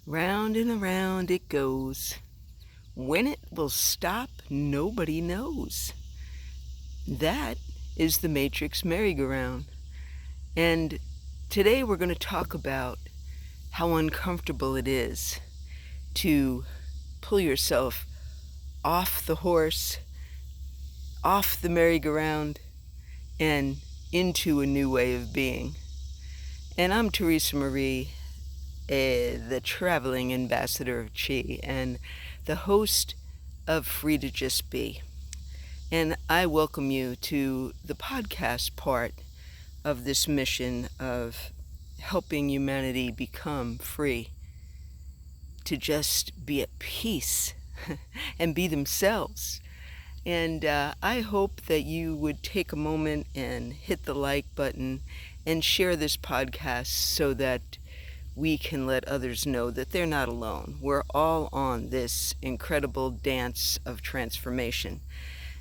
Round and around it goes. When it will stop, nobody knows. That is the Matrix merry-go-round. And today we're going to talk about how uncomfortable it is to pull yourself off the horse, off the merry-go-round, and into a new way of being. And I'm Teresa Marie, the traveling ambassador of Chi, and the host of Free to Just Be. And I welcome you to the podcast part of this mission of helping humanity become free, to just be at peace and be themselves. And I hope that you would take a moment and hit the like button and share this podcast so that we can let others know that they're not alone. We're all on this incredible dance of transformation.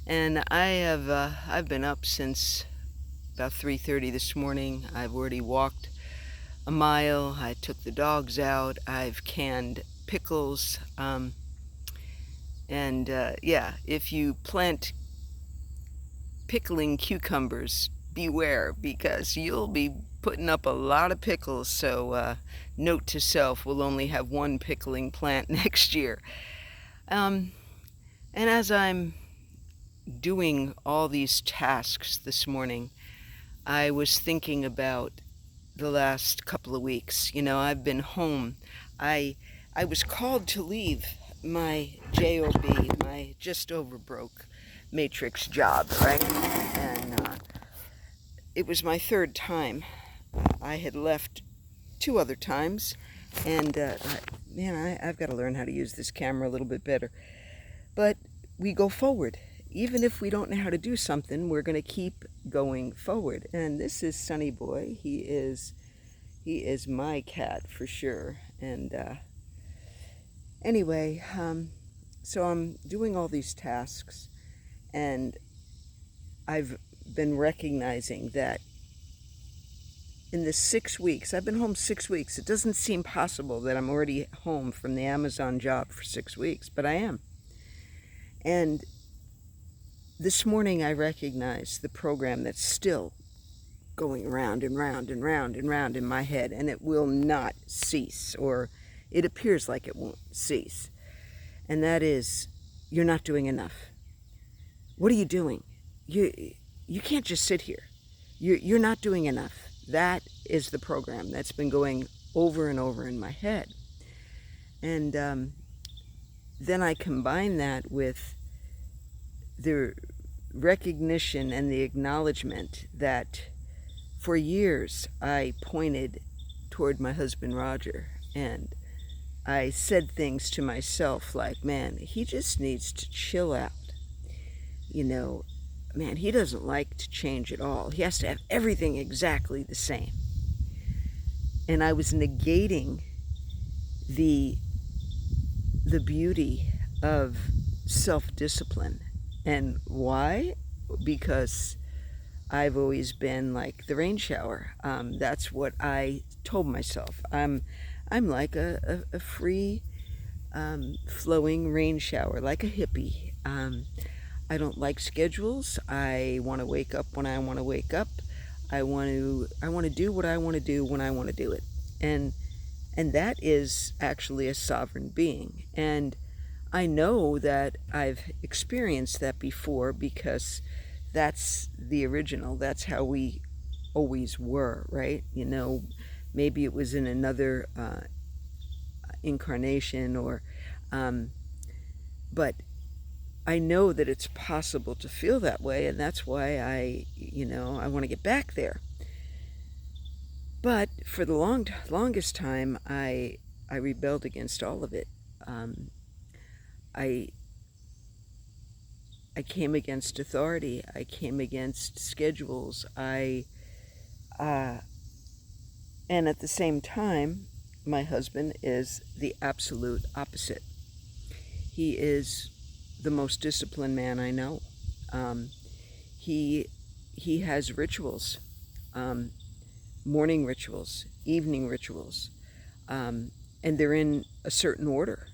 And I've been up since about 3:30 this morning. I've already walked a mile. I took the dogs out. I've canned pickles. If you plant pickling cucumbers, beware, because you'll be putting up a lot of pickles. So note to self, we'll only have one pickling plant next year. And as I'm doing all these tasks this morning, I was thinking about the last couple of weeks. I've been home. I was called to leave my JOB, my just over broke Matrix job, right? And it was my third time. I had left two other times, and I've got to learn how to use this camera a little bit better. But we go forward. Even if we don't know how to do something, we're going to keep going forward. And this is Sunny Boy. He is my cat for sure. And anyway, so I'm doing all these tasks, and I've been recognizing that in the 6 weeks, I've been home 6 weeks. It doesn't seem possible that I'm already home from the Amazon job for 6 weeks, but I am. And this morning I recognized the program that's still going round and round and round and round in my head, and it will not cease, or it appears like it won't cease. And that is, you're not doing enough. What are you doing? You can't just sit here. You're not doing enough. That is the program that's been going over and over in my head. And then I combine that with the recognition and the acknowledgement that for years I pointed toward my husband Roger, and I said things to myself like, man, he just needs to chill out. Man, he doesn't like to change at all. He has to have everything exactly the same. And I was negating the beauty of self-discipline. And why? Because I've always been like the rain shower. That's what I told myself. I'm like a free flowing rain shower, like a hippie. I don't like schedules. I want to wake up when I want to wake up. I want to do what I want to do when I want to do it. And that is actually a sovereign being. And I know that I've experienced that before, because that's the original. That's how we always were, right? Maybe it was in another incarnation, but I know that it's possible to feel that way, and that's why I want to get back there. But for the longest time, I rebelled against all of it. I came against authority. I came against schedules. And at the same time, my husband is the absolute opposite. He is the most disciplined man I know. He has rituals, morning rituals, evening rituals, and they're in a certain order.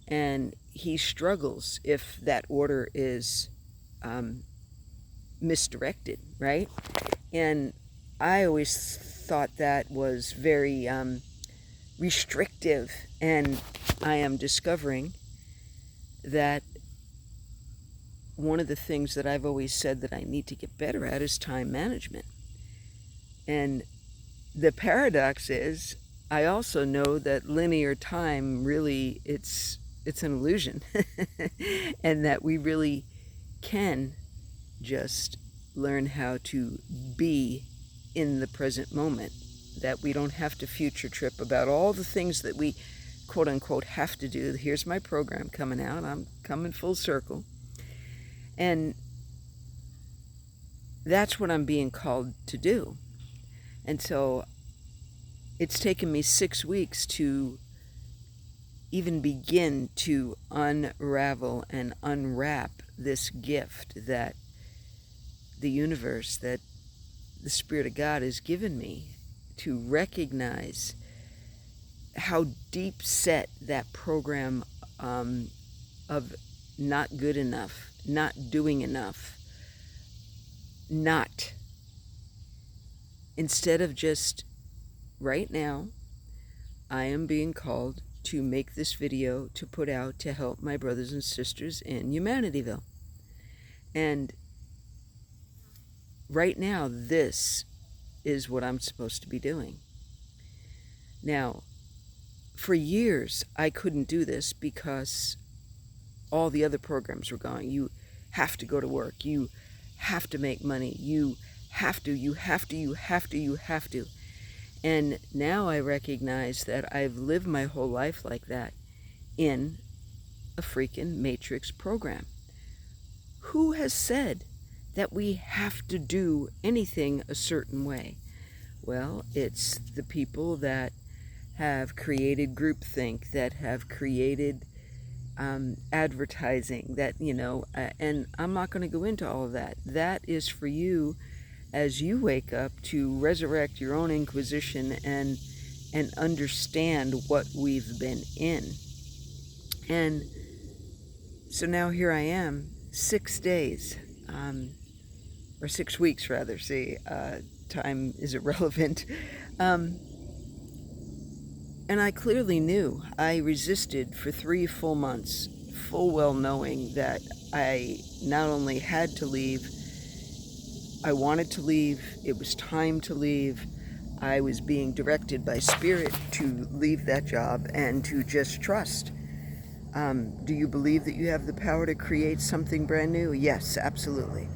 And he struggles if that order is misdirected, right? And I always thought that was very restrictive, and I am discovering that one of the things that I've always said that I need to get better at is time management. And the paradox is, I also know that linear time really, it's an illusion, and that we really can just learn how to be in the present moment, that we don't have to future trip about all the things that we quote unquote have to do. Here's my program coming out, I'm coming full circle, and that's what I'm being called to do. And so it's taken me 6 weeks to even begin to unravel and unwrap this gift that the universe, that the Spirit of God has given me, to recognize how deep set that program of not good enough, not doing enough, not, instead of just right now, I am being called to make this video to put out to help my brothers and sisters in Humanityville. And right now, this is what I'm supposed to be doing. Now, for years, I couldn't do this because all the other programs were going. You have to go to work. You have to make money. You have to. And now I recognize that I've lived my whole life like that in a freaking Matrix program. Who has said that we have to do anything a certain way? Well, it's the people that have created groupthink, that have created advertising, that, and I'm not going to go into all of that. That is for you as you wake up to resurrect your own inquisition and understand what we've been in. And so now here I am, 6 days, or 6 weeks rather, see, time is irrelevant. And I clearly knew. I resisted for 3 full months, full well knowing that I not only had to leave, I wanted to leave, it was time to leave. I was being directed by Spirit to leave that job and to just trust. Do you believe that you have the power to create something brand new? Yes, absolutely.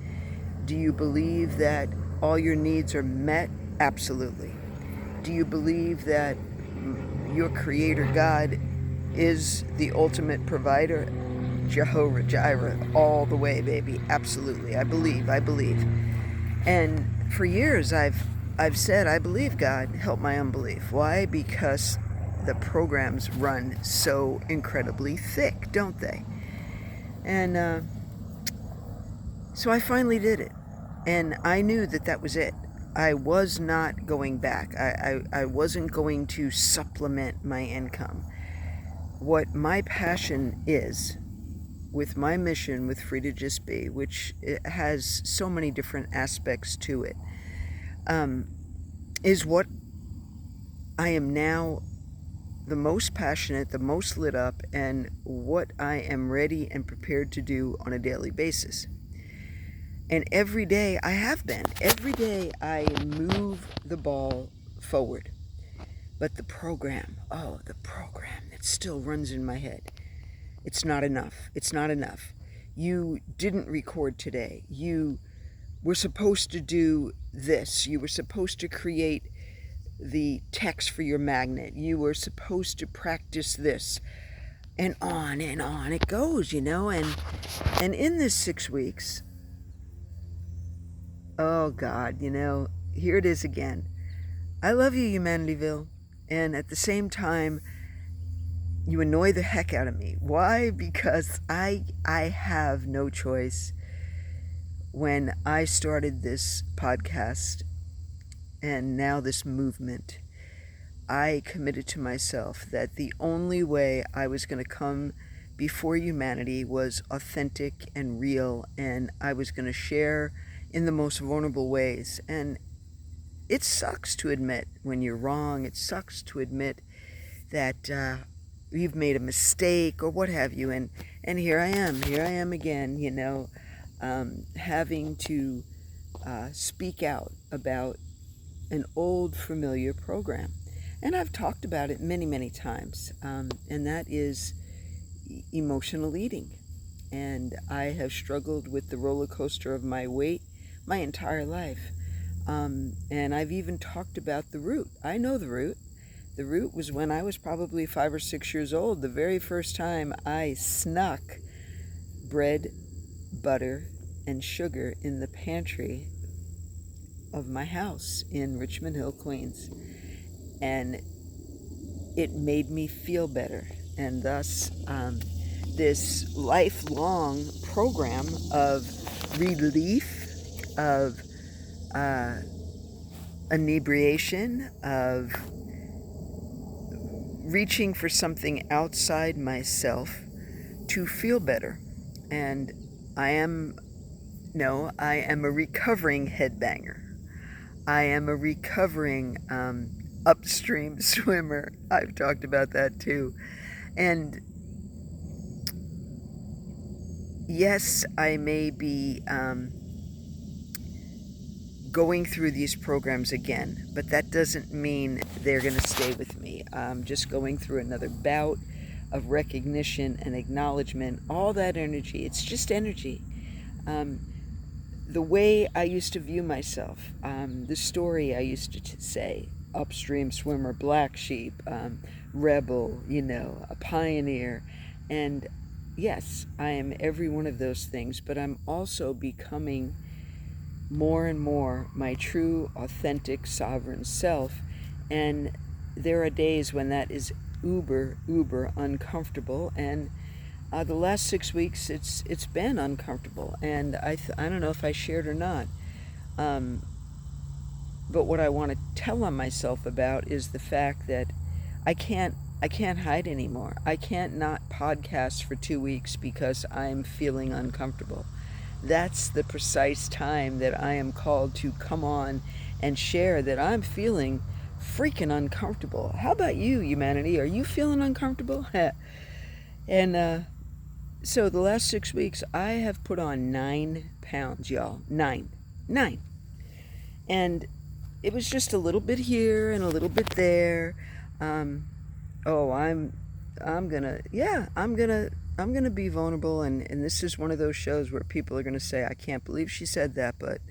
Do you believe that all your needs are met? Absolutely. Do you believe that your Creator God is the ultimate provider? Jehovah Jireh, all the way, baby. Absolutely. I believe. And for years I've said, I believe God, help my unbelief. Why? Because the programs run so incredibly thick, don't they? And so I finally did it. And I knew that that was it. I was not going back. I wasn't going to supplement my income. What my passion is, with my mission with Free to Just Be, which it has so many different aspects to it, is what I am now the most passionate, the most lit up, and what I am ready and prepared to do on a daily basis. And every day I have been. Every day I move the ball forward. But the program that still runs in my head. It's not enough. It's not enough. You didn't record today. You were supposed to do this. You were supposed to create the text for your magnet. You were supposed to practice this. And on it goes, And in this 6 weeks, oh God, here it is again. I love you, Humanityville. And at the same time, you annoy the heck out of me. Why? Because I have no choice. When I started this podcast and now this movement, I committed to myself that the only way I was going to come before humanity was authentic and real, and I was going to share in the most vulnerable ways. And it sucks to admit when you're wrong. It sucks to admit that you've made a mistake or what have you. And here I am again, having to speak out about an old familiar program. And I've talked about it many, many times, and that is emotional eating. And I have struggled with the roller coaster of my weight my entire life. And I've even talked about the root. I know the root. The root was when I was probably 5 or 6 years old, the very first time I snuck bread, butter, and sugar in the pantry of my house in Richmond Hill, Queens. And it made me feel better. And thus, this lifelong program of relief, of inebriation, of reaching for something outside myself to feel better. And I am a recovering headbanger. I am a recovering upstream swimmer. I've talked about that too. And yes, I may be going through these programs again, but that doesn't mean they're going to stay with me. I'm just going through another bout of recognition and acknowledgement. All that energy, it's just energy. The way I used to view myself, the story I used to say, upstream swimmer, black sheep, rebel, a pioneer. And yes, I am every one of those things, but I'm also becoming more and more my true, authentic, sovereign self. And there are days when that is uber uncomfortable. And the last 6 weeks, it's been uncomfortable. And I don't know if I shared or not. But what I want to tell on myself about is the fact that I can't hide anymore. I can't not podcast for 2 weeks because I'm feeling uncomfortable. That's the precise time that I am called to come on and share that I'm feeling freaking uncomfortable. How about you, humanity? Are you feeling uncomfortable? And so the last 6 weeks, I have put on 9 pounds, y'all. 9. And it was just a little bit here and a little bit there. I'm gonna be vulnerable, and this is one of those shows where people are gonna say, I can't believe she said that, but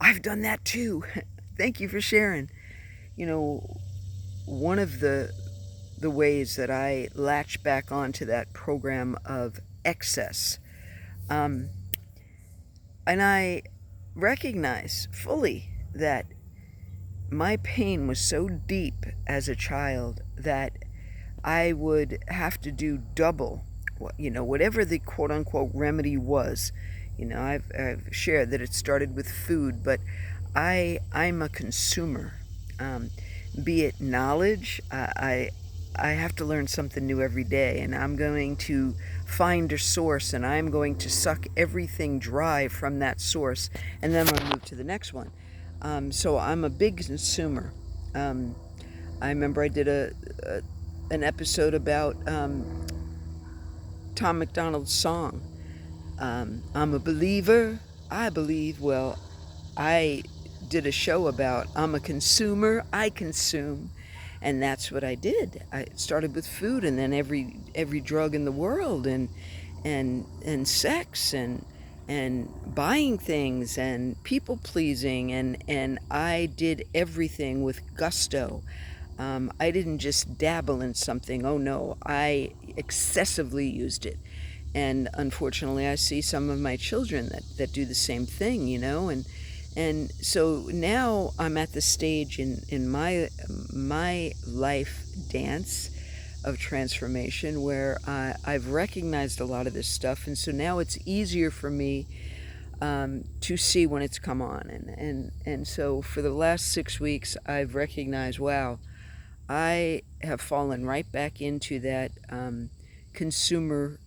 I've done that too. Thank you for sharing. One of the ways that I latch back onto that program of excess, and I recognize fully that my pain was so deep as a child that I would have to do double, whatever the quote-unquote remedy was. I've shared that it started with food, but I'm a consumer. Be it knowledge, I have to learn something new every day, and I'm going to find a source, and I'm going to suck everything dry from that source, and then I'll move to the next one. So I'm a big consumer. I remember I did an episode about Tom MacDonald's song, I'm a believer, I believe. Well, I did a show about I'm a consumer, I consume. And that's what I did. I started with food, and then every drug in the world, and sex, and buying things, and people pleasing, and I did everything with gusto. I didn't just dabble in something. Oh no, I excessively used it. And unfortunately, I see some of my children that do the same thing, and so now I'm at the stage in my life dance of transformation where I've recognized a lot of this stuff, and so now it's easier for me to see when it's come on. And so for the last 6 weeks, I've recognized, wow, I have fallen right back into that consumer,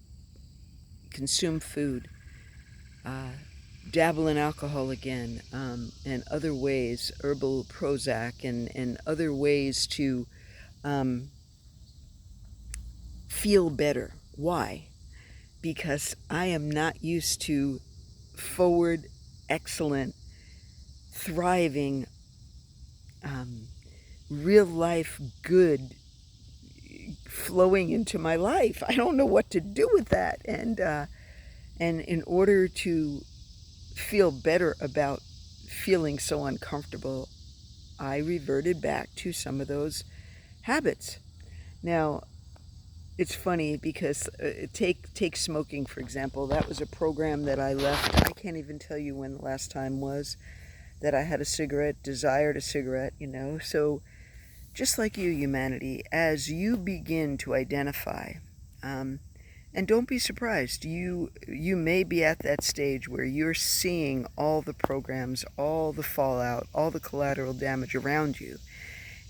consume food, uh, dabble in alcohol again, and other ways, herbal Prozac, and other ways to um, feel better. Why? Because I am not used to forward, excellent, thriving, um, real life good flowing into my life. I don't know what to do with that. And in order to feel better about feeling so uncomfortable, I reverted back to some of those habits. Now, it's funny because take smoking, for example. That was a program that I left. I can't even tell you when the last time was that I had a cigarette, desired a cigarette, you know. So just like you, humanity, as you begin to identify, um, and don't be surprised, you may be at that stage where you're seeing all the programs, all the fallout, all the collateral damage around you,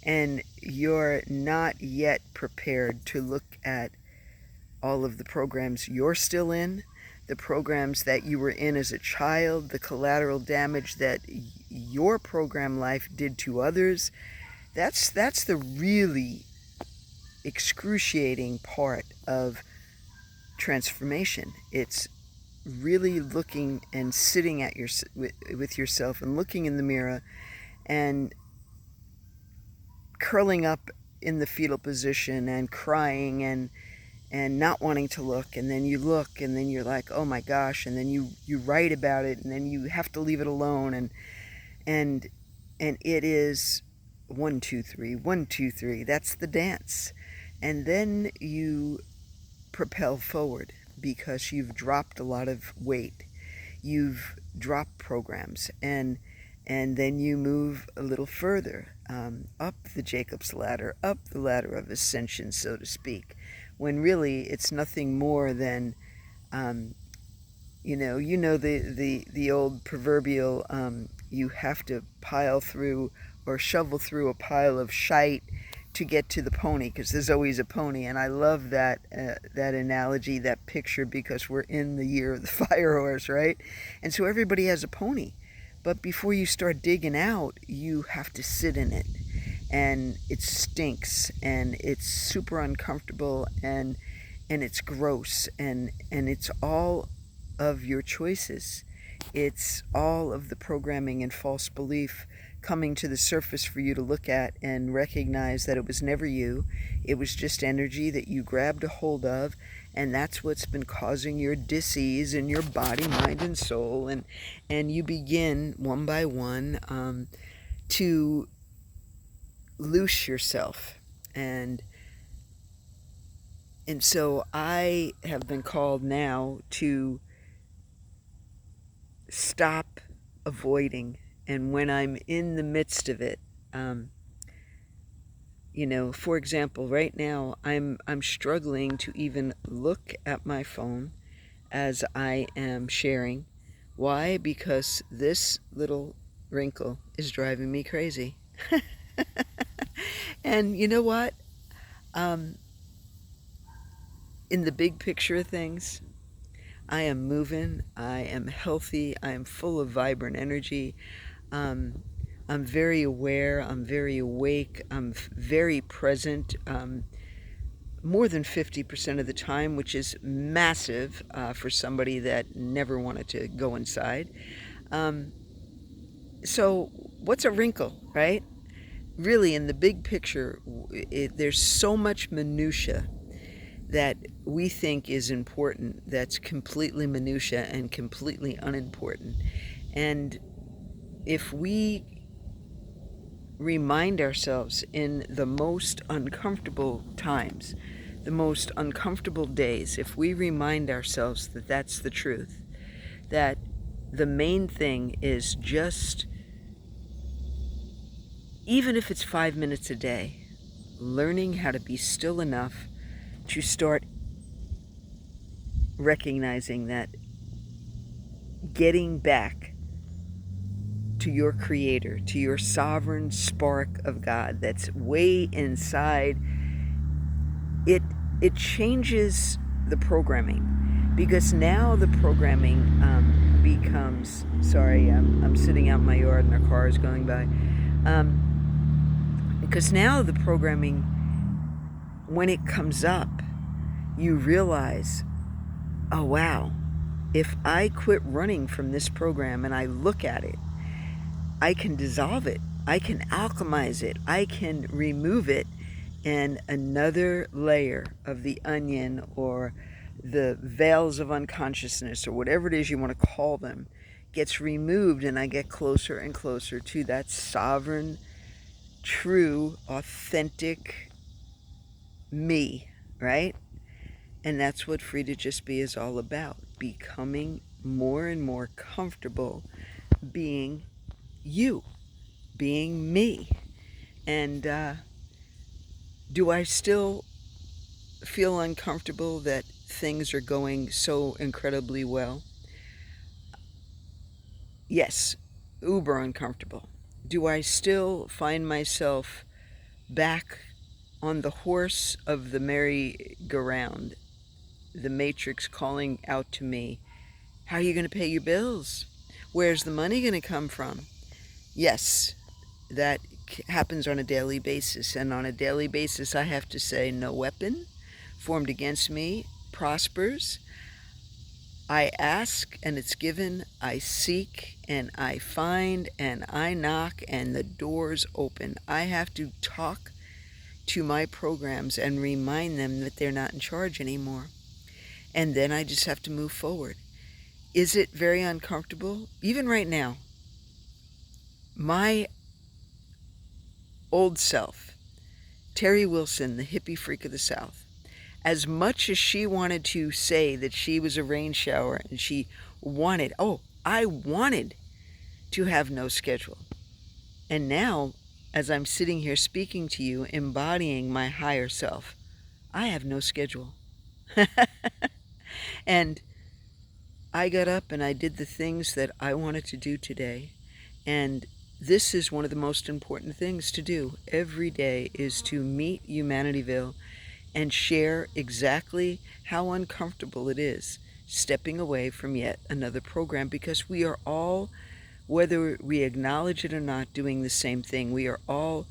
and you're not yet prepared to look at all of the programs you're still in, the programs that you were in as a child, the collateral damage that your program life did to others. That's the really excruciating part of transformation. It's really looking and sitting at with yourself and looking in the mirror and curling up in the fetal position and crying and not wanting to look, and then you look and then you're like, oh my gosh, and then you write about it, and then you have to leave it alone, and and it is 1 2 3 1 2 3. That's the dance. And then you propel forward because you've dropped a lot of weight, you've dropped programs, and then you move a little further, up the Jacob's ladder, up the ladder of ascension, so to speak, when really it's nothing more than, um, the old proverbial, you have to pile through or shovel through a pile of shite to get to the pony, because there's always a pony. And I love that analogy, that picture, because we're in the year of the fire horse, right? And so everybody has a pony, but before you start digging out, you have to sit in it, and it stinks, and it's super uncomfortable, and it's gross, and it's all of your choices. It's all of the programming and false belief coming to the surface for you to look at and recognize that it was never you. It was just energy that you grabbed a hold of, and that's what's been causing your disease in your body, mind, and soul. And you begin one by one, to loose yourself. And so I have been called now to stop avoiding. And when I'm in the midst of it, for example, right now I'm struggling to even look at my phone as I am sharing. Why? Because this little wrinkle is driving me crazy. And you know what? Um, in the big picture of things, I am moving, I am healthy, I am full of vibrant energy. Um, I'm very aware, I'm very awake, I'm very present, more than 50% of the time, which is massive for somebody that never wanted to go inside. Um, so, what's a wrinkle, right? Really, in the big picture, there's so much minutia that we think is important that's completely minutia and completely unimportant. And if we remind ourselves in the most uncomfortable times, the most uncomfortable days, if we remind ourselves that that's the truth, that the main thing is just, even if it's 5 minutes a day, learning how to be still enough to start recognizing that getting back to your creator, to your sovereign spark of God that's way inside, it changes the programming, because now the programming becomes, sorry, I'm sitting out in my yard and a car is going by, because now the programming, when it comes up, you realize, oh wow, if I quit running from this program and I look at it, I can dissolve it, I can alchemize it, I can remove it, and another layer of the onion or the veils of unconsciousness or whatever it is you want to call them gets removed, and I get closer and closer to that sovereign, true, authentic me, right? And that's what Free to Just Be is all about, becoming more and more comfortable being you, being me. And do I still feel uncomfortable that things are going so incredibly well? Yes, uber uncomfortable. Do I still find myself back on the horse of the merry-go-round, the matrix calling out to me, how are you going to pay your bills? Where's the money going to come from? Yes, that happens on a daily basis, and on a daily basis I have to say, no weapon formed against me prospers. I ask and it's given, I seek and I find, and I knock and the doors open. I have to talk to my programs and remind them that they're not in charge anymore. And then I just have to move forward. Is it very uncomfortable? Even right now, my old self, Terry Wilson, the hippie freak of the South, as much as she wanted to say that she was a rain shower and she wanted, I wanted to have no schedule. And now, as I'm sitting here speaking to you, embodying my higher self, I have no schedule. And I got up and I did the things that I wanted to do today. And this is one of the most important things to do every day, is to meet Humanityville and share exactly how uncomfortable it is stepping away from yet another program, because we are all, whether we acknowledge it or not, doing the same thing. We are all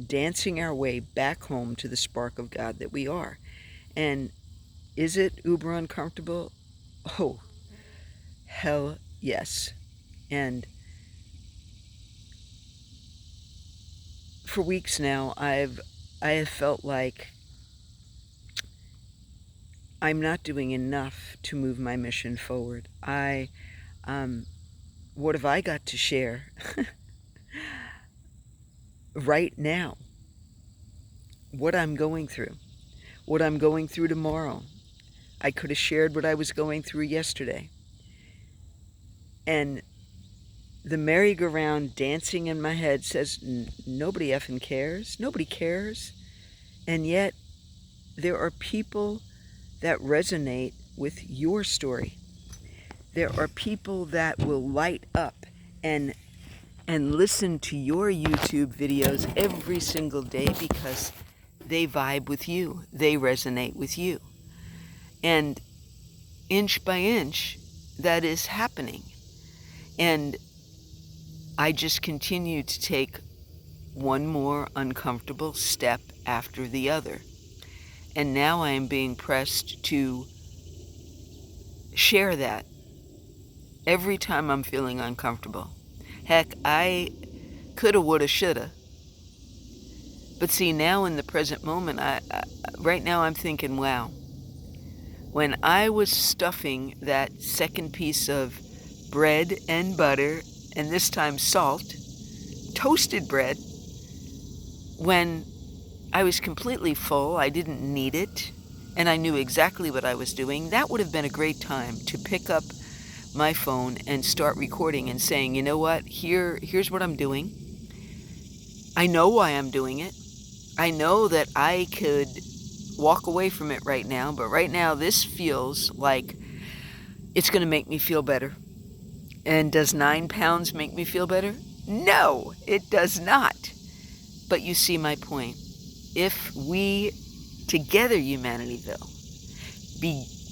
dancing our way back home to the spark of God that we are. And is it uber uncomfortable? Oh, hell yes. And for weeks now, I have felt like I'm not doing enough to move my mission forward. What have I got to share right now? What I'm going through, what I'm going through tomorrow. I could have shared what I was going through yesterday. And the merry-go-round dancing in my head says, nobody effing cares. Nobody cares. And yet, there are people that resonate with your story. There are people that will light up and listen to your YouTube videos every single day because they vibe with you. They resonate with you. And inch by inch, that is happening. And I just continue to take one more uncomfortable step after the other. And now I am being pressed to share that every time I'm feeling uncomfortable. Heck, I coulda, woulda, shoulda. But see, now in the present moment, right now I'm thinking, wow, when I was stuffing that second piece of bread and butter, and this time salt, toasted bread, when I was completely full, I didn't need it, and I knew exactly what I was doing, that would have been a great time to pick up my phone and start recording and saying, you know what, here's what I'm doing. I know why I'm doing it. I know that I could walk away from it right now, but right now this feels like it's going to make me feel better. And does 9 pounds make me feel better? No, it does not. But you see my point. If we, together, Humanityville,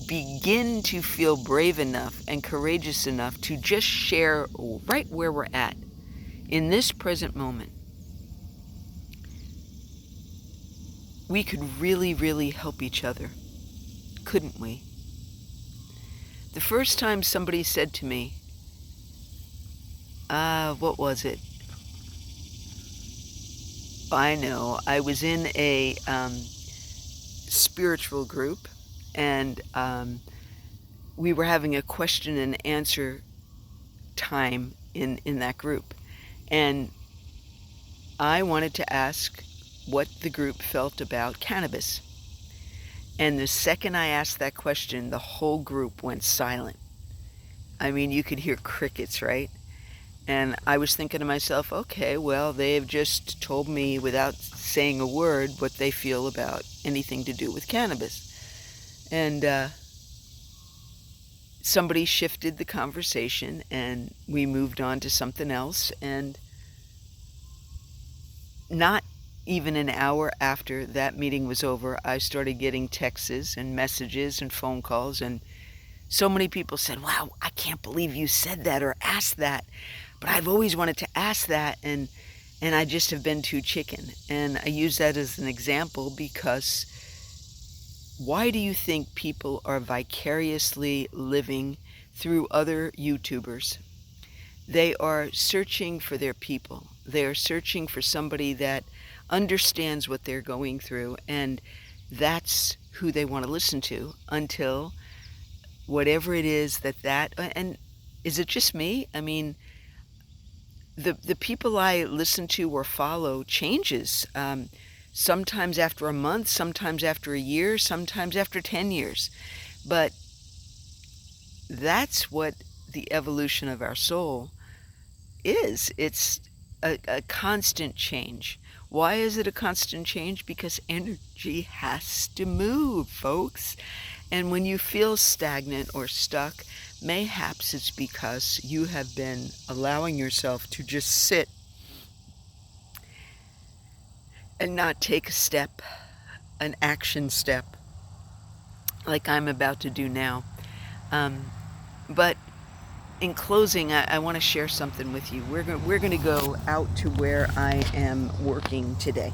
begin to feel brave enough and courageous enough to just share right where we're at, in this present moment, we could really, really help each other, couldn't we? The first time somebody said to me, what was it? I know, I was in a spiritual group, and we were having a question and answer time in that group. And I wanted to ask what the group felt about cannabis. And the second I asked that question, the whole group went silent. I mean, you could hear crickets, right? And I was thinking to myself, okay, well, they have just told me without saying a word what they feel about anything to do with cannabis. And somebody shifted the conversation, and we moved on to something else. And not even an hour after that meeting was over, I started getting texts and messages and phone calls, and so many people said, wow, I can't believe you said that or asked that, but I've always wanted to ask that, and I just have been too chicken. And I use that as an example because why do you think people are vicariously living through other YouTubers? They are searching for their people. They are searching for somebody that understands what they're going through, and that's who they want to listen to until whatever it is and is it just me? I mean, the people I listen to or follow changes. Sometimes after a month, sometimes after a year, sometimes after 10 years. But that's what the evolution of our soul is. It's a constant change. Why is it a constant change? Because energy has to move, folks. And when you feel stagnant or stuck, mayhaps it's because you have been allowing yourself to just sit and not take a step, an action step, like I'm about to do now. But in closing, I want to share something with you. We're going to go out to where I am working today.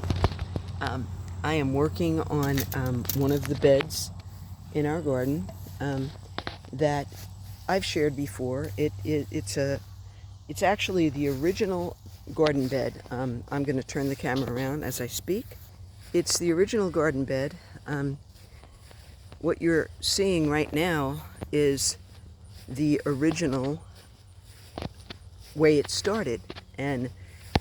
I am working on one of the beds in our garden that I've shared before. It's actually the original garden bed. I'm going to turn the camera around as I speak. It's the original garden bed. What you're seeing right now is the original way it started, and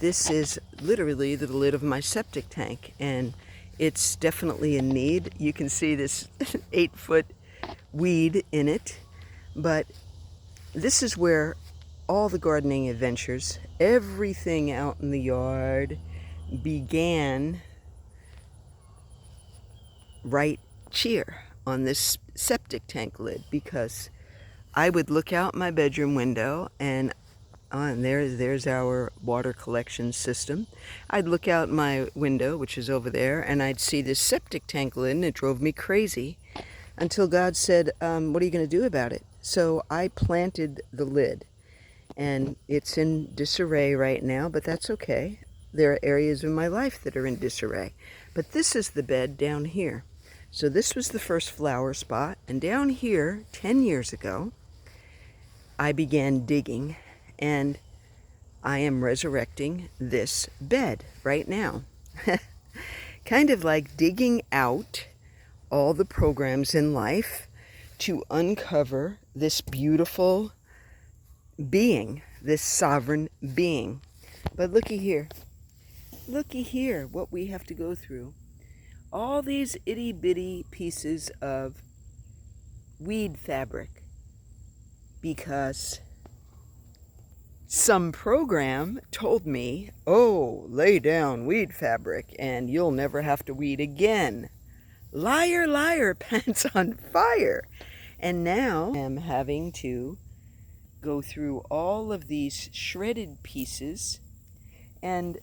this is literally the lid of my septic tank, and it's definitely in need. You can see this 8-foot weed in it, but this is where all the gardening adventures, everything out in the yard began right here on this septic tank lid, because I would look out my bedroom window, and there's our water collection system. I'd look out my window, which is over there, and I'd see this septic tank lid, and it drove me crazy until God said, what are you going to do about it? So I planted the lid, and it's in disarray right now, but that's okay. There are areas in my life that are in disarray. But this is the bed down here. So this was the first flower spot, and down here, 10 years ago, I began digging, and I am resurrecting this bed right now. Kind of like digging out all the programs in life to uncover this beautiful being, this sovereign being. But looky here, what we have to go through. All these itty-bitty pieces of weed fabric, because some program told me, oh, lay down weed fabric and you'll never have to weed again. Liar, liar, pants on fire. And now I'm having to go through all of these shredded pieces And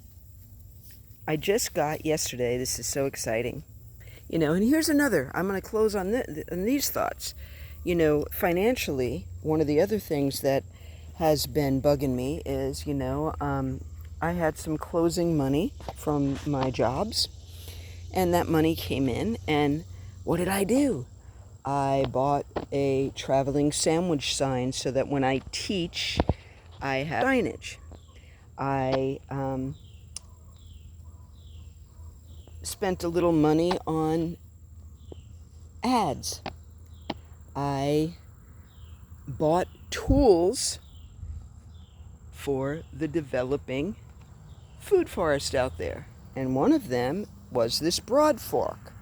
I just got yesterday, this is so exciting, and here's another, I'm going to close on these thoughts. Financially, one of the other things that has been bugging me is, I had some closing money from my jobs, and that money came in, and what did I do? I bought a traveling sandwich sign so that when I teach, I have signage. I spent a little money on ads. I bought tools for the developing food forest out there. And one of them was this Broad Fork.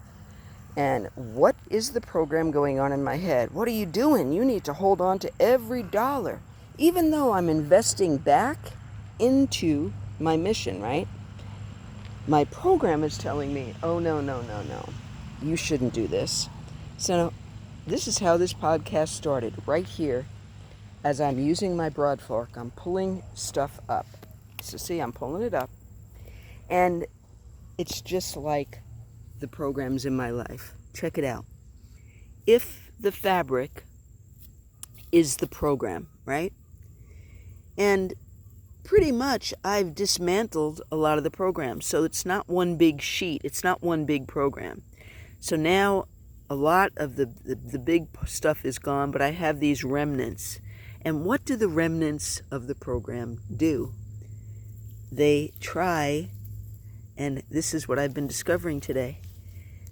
And what is the program going on in my head? What are you doing? You need to hold on to every dollar. Even though I'm investing back into my mission, right? My program is telling me, oh, no. You shouldn't do this. So this is how this podcast started, right here. As I'm using my Broad Fork, I'm pulling stuff up. So see, I'm pulling it up. And it's just like the programs in my life. Check it out. If the fabric is the program, right? And pretty much I've dismantled a lot of the programs. So it's not one big sheet. It's not one big program. So now a lot of the big stuff is gone, but I have these remnants. And what do the remnants of the program do? They try, and this is what I've been discovering today,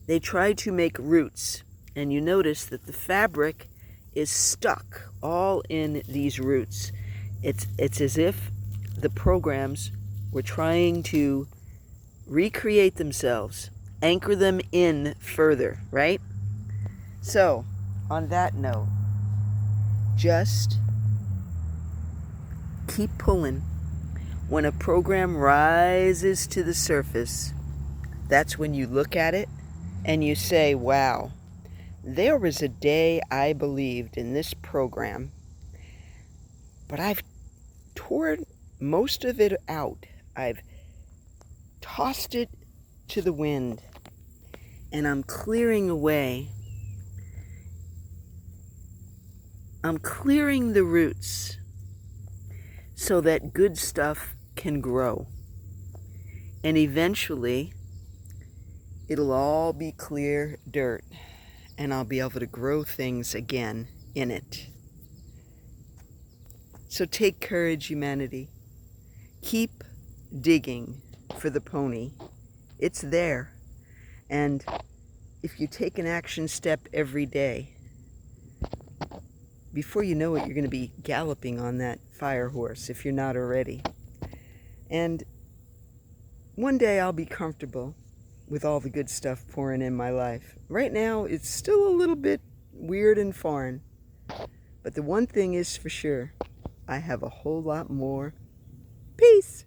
they try to make roots. And you notice that the fabric is stuck all in these roots. It's as if the programs were trying to recreate themselves, anchor them in further, right? So, on that note, just keep pulling. When a program rises to the surface, that's when you look at it and you say, wow, there was a day I believed in this program, but I've torn most of it out. I've tossed it to the wind, and I'm clearing away. I'm clearing the roots so that good stuff can grow. And eventually, it'll all be clear dirt, and I'll be able to grow things again in it. So take courage, humanity. Keep digging for the pony. It's there. And if you take an action step every day, before you know it, you're going to be galloping on that fire horse if you're not already. And one day I'll be comfortable with all the good stuff pouring in my life. Right now, it's still a little bit weird and foreign. But the one thing is for sure, I have a whole lot more peace.